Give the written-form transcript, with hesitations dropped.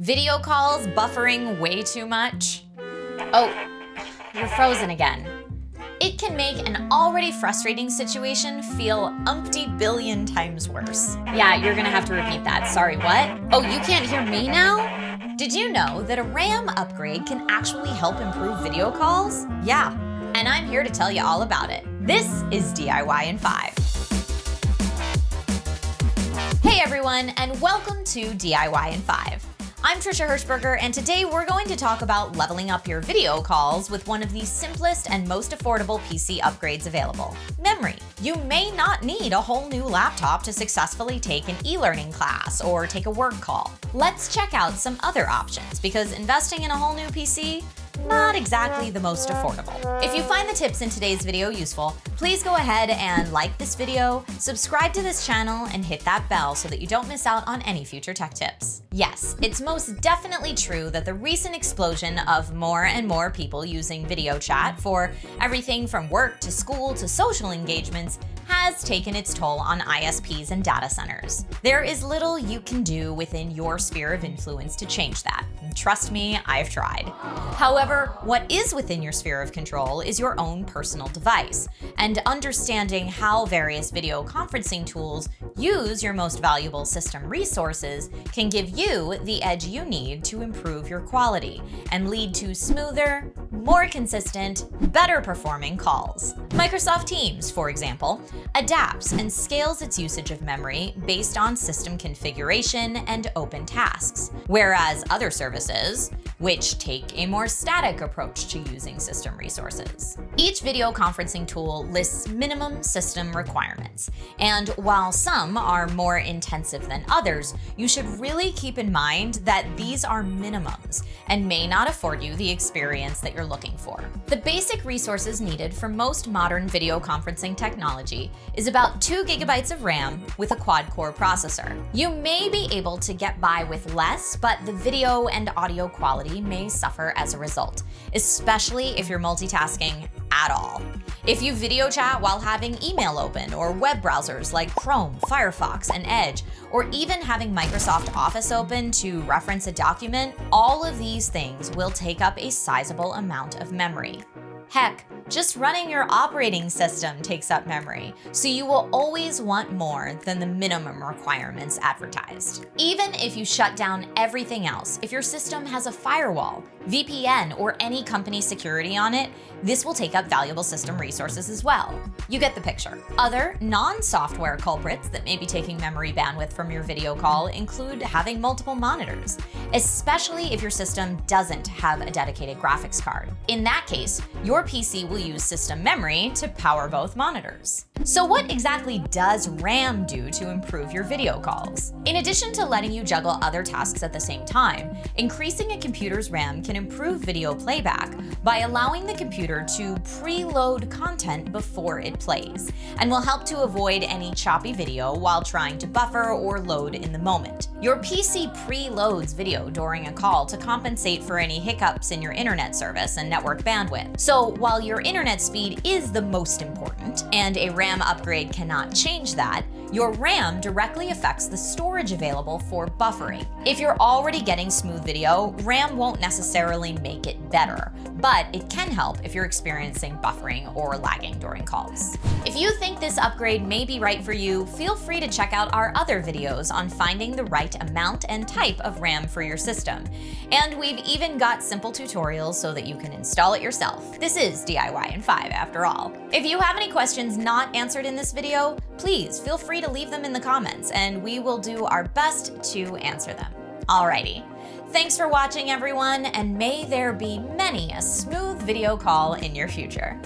Video calls buffering way too much? Oh, you're frozen again. It can make an already frustrating situation feel umpty billion times worse. Yeah, you're gonna have to repeat that. Sorry, what? Oh, you can't hear me now? Did you know that a RAM upgrade can actually help improve video calls? Yeah, and I'm here to tell you all about it. This is DIY in 5. Hey everyone, and welcome to DIY in 5. I'm Trisha Hirschberger, and today we're going to talk about leveling up your video calls with one of the simplest and most affordable PC upgrades available, memory. You may not need a whole new laptop to successfully take an e-learning class or take a work call. Let's check out some other options, because investing in a whole new PC, not exactly the most affordable. If you find the tips in today's video useful, please go ahead and like this video, subscribe to this channel, and hit that bell so that you don't miss out on any future tech tips. Yes, it's most definitely true that the recent explosion of more and more people using video chat for everything from work to school to social engagements has taken its toll on ISPs and data centers. There is little you can do within your sphere of influence to change that. Trust me, I've tried. However, what is within your sphere of control is your own personal device, and understanding how various video conferencing tools use your most valuable system resources can give you the edge you need to improve your quality and lead to smoother, more consistent, better performing calls. Microsoft Teams, for example, adapts and scales its usage of memory based on system configuration and open tasks, whereas other services, which take a more static approach to using system resources. Each video conferencing tool lists minimum system requirements, and while some are more intensive than others, you should really keep in mind that these are minimums and may not afford you the experience that you're looking for. The basic resources needed for most modern video conferencing technology is about 2 GB of RAM with a quad-core processor. You may be able to get by with less, but the video and audio quality may suffer as a result, especially if you're multitasking at all. If you video chat while having email open or web browsers like Chrome, Firefox, and Edge, or even having Microsoft Office open to reference a document, all of these things will take up a sizable amount of memory. Heck, just running your operating system takes up memory, so you will always want more than the minimum requirements advertised. Even if you shut down everything else, if your system has a firewall, VPN, or any company security on it, this will take up valuable system resources as well. You get the picture. Other non-software culprits that may be taking memory bandwidth from your video call include having multiple monitors, especially if your system doesn't have a dedicated graphics card. In that case, your PC will use system memory to power both monitors. So what exactly does RAM do to improve your video calls? In addition to letting you juggle other tasks at the same time, increasing a computer's RAM can improve video playback by allowing the computer to preload content before it plays, and will help to avoid any choppy video while trying to buffer or load in the moment. Your PC preloads video during a call to compensate for any hiccups in your internet service and network bandwidth. So while your internet speed is the most important, and a RAM upgrade cannot change that, your RAM directly affects the storage available for buffering. If you're already getting smooth video, RAM won't necessarily make it better, but it can help if you're experiencing buffering or lagging during calls. If you think this upgrade may be right for you, feel free to check out our other videos on finding the right amount and type of RAM for your system. And we've even got simple tutorials so that you can install it yourself. This is DIY in 5 after all. If you have any questions not answered in this video, please feel free to leave them in the comments and we will do our best to answer them. Alrighty. Thanks for watching everyone, and may there be many a smooth video call in your future.